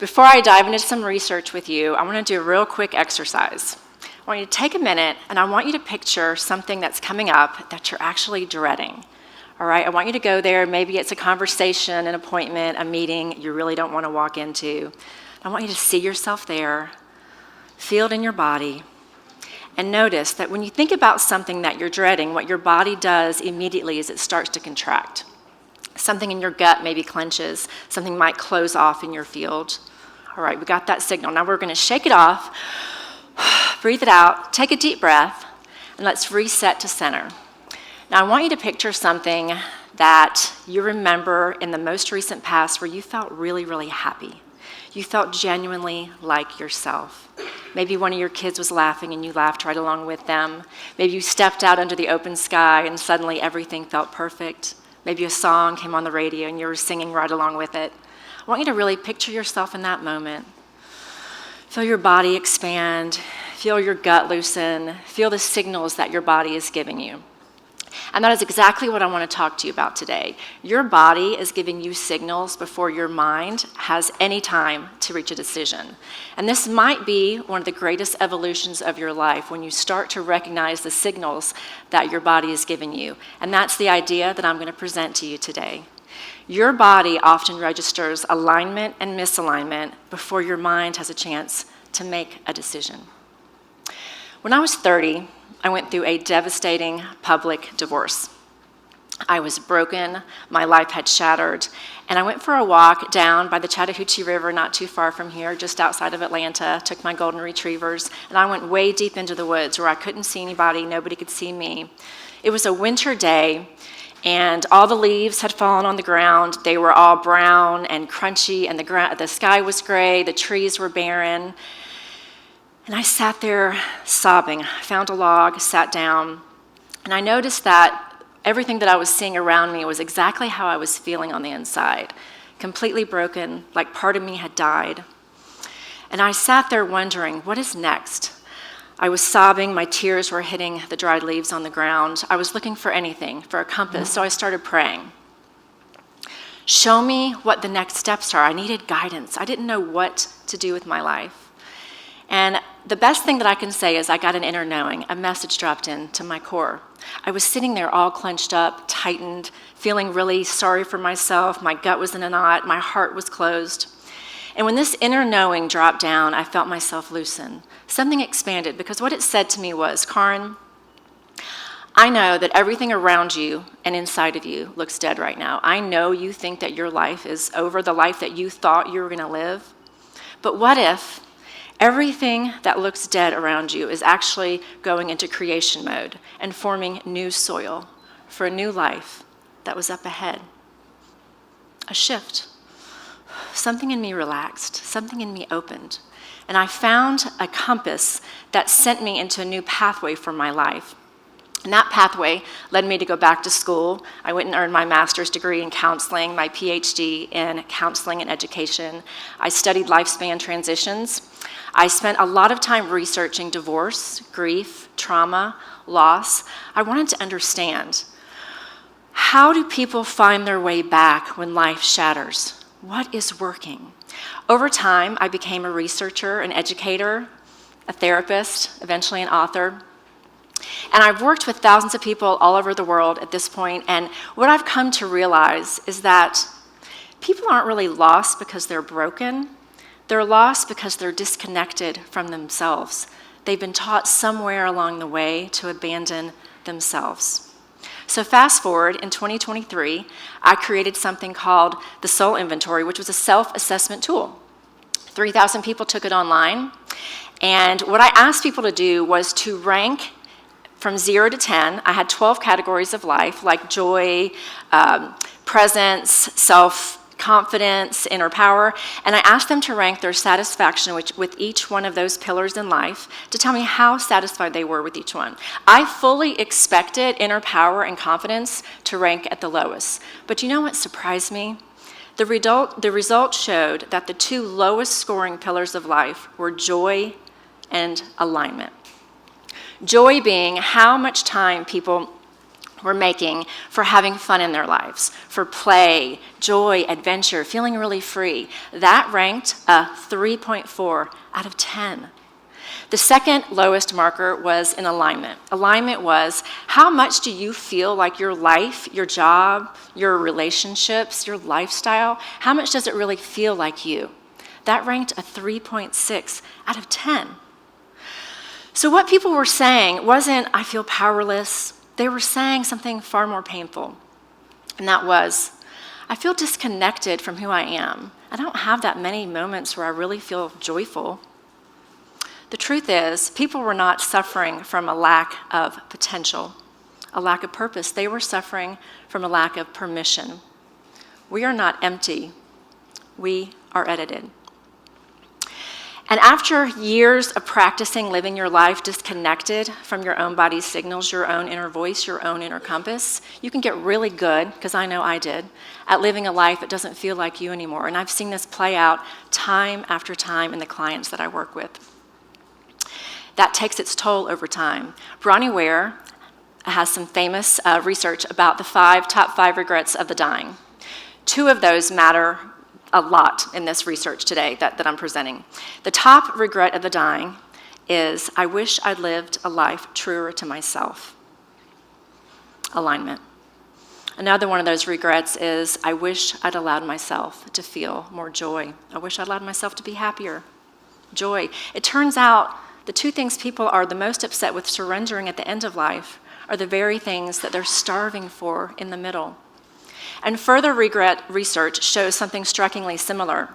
Before I dive into some research with you, I want to do a real quick exercise. I want you to take a minute, and I want you to picture something that's coming up that you're actually dreading. All right, I want you to go there. Maybe it's a conversation, an appointment, a meeting you really don't want to walk into. I want you to see yourself there, feel it in your body, and notice that when you think about something that you're dreading, what your body does immediately is it starts to contract. Something in your gut maybe clenches, something might close off in your field. All right, we got that signal. Now we're going to shake it off, breathe it out, take a deep breath, and let's reset to center. Now I want you to picture something that you remember in the most recent past where you felt really, really happy. You felt genuinely like yourself. Maybe one of your kids was laughing and you laughed right along with them. Maybe you stepped out under the open sky and suddenly everything felt perfect. Maybe a song came on the radio and you were singing right along with it. I want you to really picture yourself in that moment. Feel your body expand, feel your gut loosen, feel the signals that your body is giving you. And that is exactly what I want to talk to you about today. Your body is giving you signals before your mind has any time to reach a decision. And this might be one of the greatest evolutions of your life when you start to recognize the signals that your body is giving you. And that's the idea that I'm going to present to you today. Your body often registers alignment and misalignment before your mind has a chance to make a decision. When I was 30, I went through a devastating public divorce. I was broken, my life had shattered, and I went for a walk down by the Chattahoochee River not too far from here, just outside of Atlanta, took my golden retrievers, and I went way deep into the woods where I couldn't see anybody, nobody could see me. It was a winter day, and all the leaves had fallen on the ground. They were all brown and crunchy, and the sky was gray, the trees were barren. And I sat there sobbing. I found a log, sat down, and I noticed that everything that I was seeing around me was exactly how I was feeling on the inside, completely broken, like part of me had died. And I sat there wondering, what is next? I was sobbing, my tears were hitting the dried leaves on the ground. I was looking for anything, for a compass, so I started praying. Show me what the next steps are. I needed guidance. I didn't know what to do with my life. And the best thing that I can say is I got an inner knowing, a message dropped into my core. I was sitting there all clenched up, tightened, feeling really sorry for myself. My gut was in a knot, my heart was closed. And when this inner knowing dropped down, I felt myself loosen. Something expanded, because what it said to me was, Karin, I know that everything around you and inside of you looks dead right now. I know you think that your life is over, the life that you thought you were going to live. But what if everything that looks dead around you is actually going into creation mode and forming new soil for a new life that was up ahead? A shift. Something in me relaxed, something in me opened, and I found a compass that sent me into a new pathway for my life. And that pathway led me to go back to school. I went and earned my master's degree in counseling, my PhD in counseling and education. I studied lifespan transitions. I spent a lot of time researching divorce, grief, trauma, loss. I wanted to understand, how do people find their way back when life shatters? What is working? Over time, I became a researcher, an educator, a therapist, eventually an author. And I've worked with thousands of people all over the world at this point, and what I've come to realize is that people aren't really lost because they're broken. They're lost because they're disconnected from themselves. They've been taught somewhere along the way to abandon themselves. So fast forward, in 2023, I created something called the Soul Inventory, which was a self-assessment tool. 3,000 people took it online, and what I asked people to do was to rank from 0 to 10. I had 12 categories of life, like joy, presence, self-confidence, inner power, and I asked them to rank their satisfaction with each one of those pillars in life to tell me how satisfied they were with each one. I fully expected inner power and confidence to rank at the lowest, but you know what surprised me? The result showed that the two lowest scoring pillars of life were joy and alignment. Joy being how much time people were making for having fun in their lives, for play, joy, adventure, feeling really free. That ranked a 3.4 out of 10. The second lowest marker was in alignment. Alignment was, how much do you feel like your life, your job, your relationships, your lifestyle, how much does it really feel like you? That ranked a 3.6 out of 10. So what people were saying wasn't, I feel powerless. They were saying something far more painful, and that was, I feel disconnected from who I am. I don't have that many moments where I really feel joyful. The truth is, people were not suffering from a lack of potential, a lack of purpose. They were suffering from a lack of permission. We are not empty. We are edited. And after years of practicing living your life disconnected from your own body's signals, your own inner voice, your own inner compass, you can get really good, because I know I did, at living a life that doesn't feel like you anymore. And I've seen this play out time after time in the clients that I work with. That takes its toll over time. Bronnie Ware has some famous research about the top five regrets of the dying. 2 of those matter a lot in this research today that I'm presenting. The top regret of the dying is, I wish I'd lived a life truer to myself. Alignment. Another one of those regrets is, I wish I'd allowed myself to feel more joy. I wish I'd allowed myself to be happier. Joy. It turns out the 2 things people are the most upset with surrendering at the end of life are the very things that they're starving for in the middle. And further regret research shows something strikingly similar,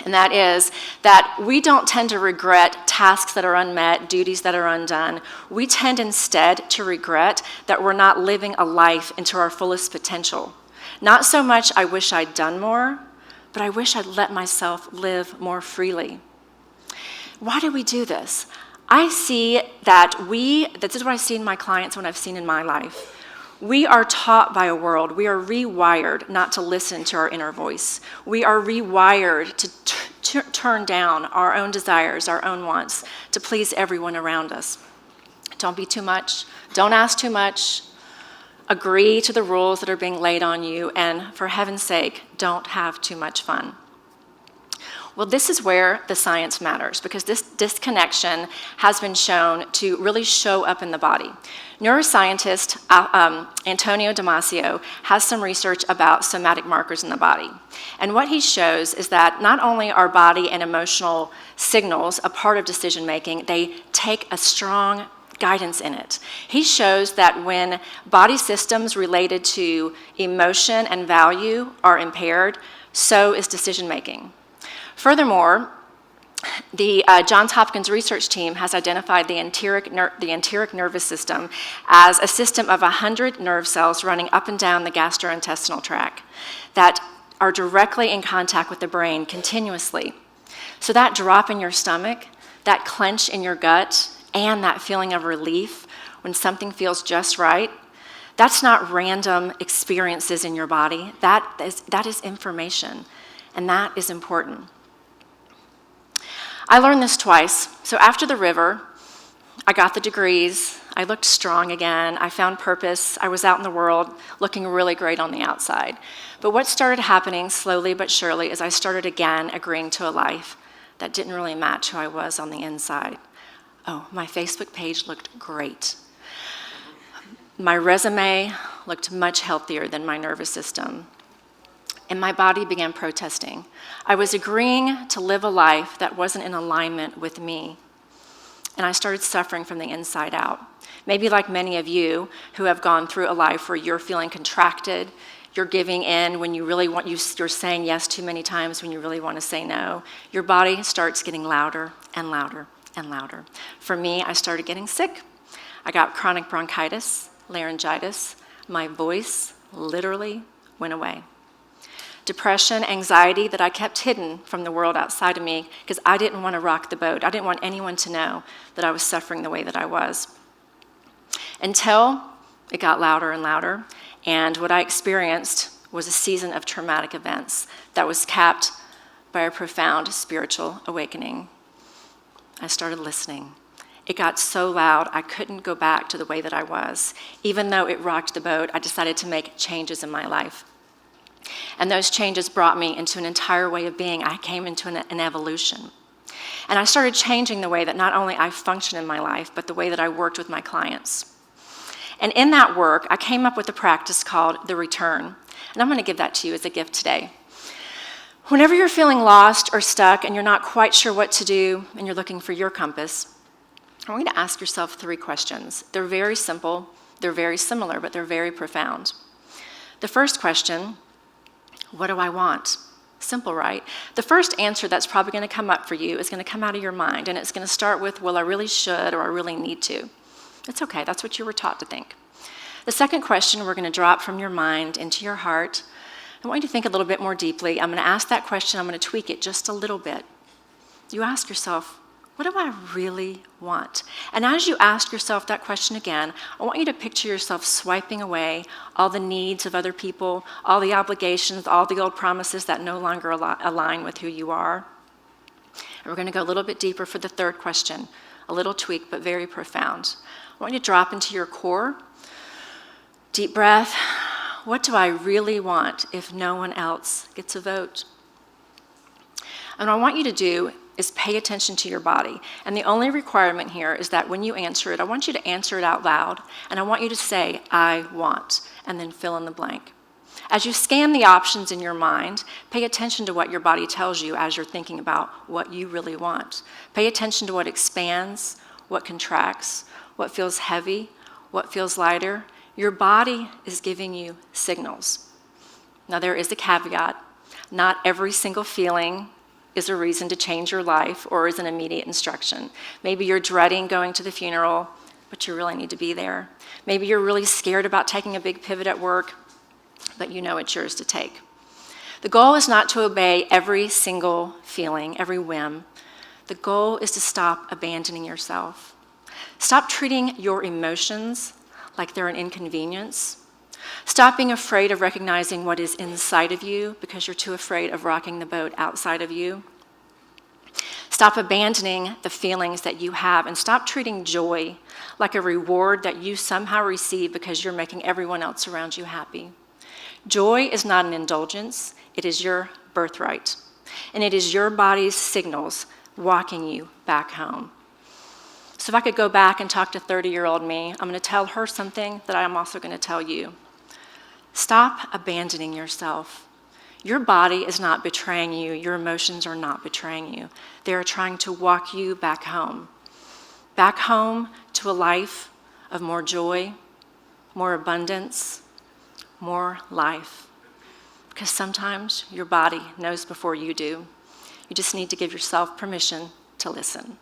and that is that we don't tend to regret tasks that are unmet, duties that are undone. We tend instead to regret that we're not living a life into our fullest potential. Not so much, I wish I'd done more, but I wish I'd let myself live more freely. Why do we do this? I see that this is what I see in my clients, what I've seen in my life. We are taught by a world, we are rewired not to listen to our inner voice. We are rewired to turn down our own desires, our own wants, to please everyone around us. Don't be too much, don't ask too much, agree to the rules that are being laid on you, and for heaven's sake, don't have too much fun. Well, this is where the science matters, because this disconnection has been shown to really show up in the body. Neuroscientist Antonio Damasio has some research about somatic markers in the body. And what he shows is that not only are body and emotional signals a part of decision making, they take a strong guidance in it. He shows that when body systems related to emotion and value are impaired, so is decision making. Furthermore, the Johns Hopkins research team has identified the enteric nervous system as a system of 100 nerve cells running up and down the gastrointestinal tract that are directly in contact with the brain continuously. So that drop in your stomach, that clench in your gut, and that feeling of relief when something feels just right, that's not random experiences in your body. That is information, and that is important. I learned this twice. So after the river, I got the degrees, I looked strong again, I found purpose, I was out in the world looking really great on the outside. But what started happening slowly but surely is I started again agreeing to a life that didn't really match who I was on the inside. Oh, my Facebook page looked great. My resume looked much healthier than my nervous system. And my body began protesting. I was agreeing to live a life that wasn't in alignment with me. And I started suffering from the inside out. Maybe like many of you who have gone through a life where you're feeling contracted, you're giving in when you really want, you're saying yes too many times when you really want to say no. Your body starts getting louder and louder and louder. For me, I started getting sick. I got chronic bronchitis, laryngitis. My voice literally went away. Depression, anxiety that I kept hidden from the world outside of me because I didn't want to rock the boat. I didn't want anyone to know that I was suffering the way that I was. Until it got louder and louder, and what I experienced was a season of traumatic events that was capped by a profound spiritual awakening. I started listening. it got so loud I couldn't go back to the way that I was. Even though it rocked the boat, I decided to make changes in my life. And those changes brought me into an entire way of being. I came into an evolution. And I started changing the way that not only I function in my life, but the way that I worked with my clients. And in that work, I came up with a practice called the return. And I'm going to give that to you as a gift today. Whenever you're feeling lost or stuck and you're not quite sure what to do and you're looking for your compass, I want you to ask yourself 3 questions. They're very simple, they're very similar, but they're very profound. The first question, what do I want? Simple, right? The first answer that's probably going to come up for you is going to come out of your mind, and it's going to start with, well, I really should, or I really need to. It's okay, that's what you were taught to think. The second question we're going to drop from your mind into your heart. I want you to think a little bit more deeply. I'm going to ask that question, I'm going to tweak it just a little bit. You ask yourself, what do I really want? And as you ask yourself that question again, I want you to picture yourself swiping away all the needs of other people, all the obligations, all the old promises that no longer align with who you are. And we're going to go a little bit deeper for the third question, a little tweak, but very profound. I want you to drop into your core. Deep breath. What do I really want if no one else gets a vote? And what I want you to do is pay attention to your body. And the only requirement here is that when you answer it, I want you to answer it out loud, and I want you to say, I want, and then fill in the blank. As you scan the options in your mind, pay attention to what your body tells you as you're thinking about what you really want. Pay attention to what expands, what contracts, what feels heavy, what feels lighter. Your body is giving you signals. Now, there is a caveat. Not every single feeling is a reason to change your life or is an immediate instruction. Maybe you're dreading going to the funeral, but you really need to be there. Maybe you're really scared about taking a big pivot at work, but you know it's yours to take. The goal is not to obey every single feeling, every whim. The goal is to stop abandoning yourself. Stop treating your emotions like they're an inconvenience. Stop being afraid of recognizing what is inside of you because you're too afraid of rocking the boat outside of you. Stop abandoning the feelings that you have and stop treating joy like a reward that you somehow receive because you're making everyone else around you happy. Joy is not an indulgence, it is your birthright. And it is your body's signals walking you back home. So if I could go back and talk to 30-year-old me, I'm going to tell her something that I'm also going to tell you. Stop abandoning yourself. Your body is not betraying you. Your emotions are not betraying you. They are trying to walk you back home to a life of more joy, more abundance, more life. Because sometimes your body knows before you do. You just need to give yourself permission to listen.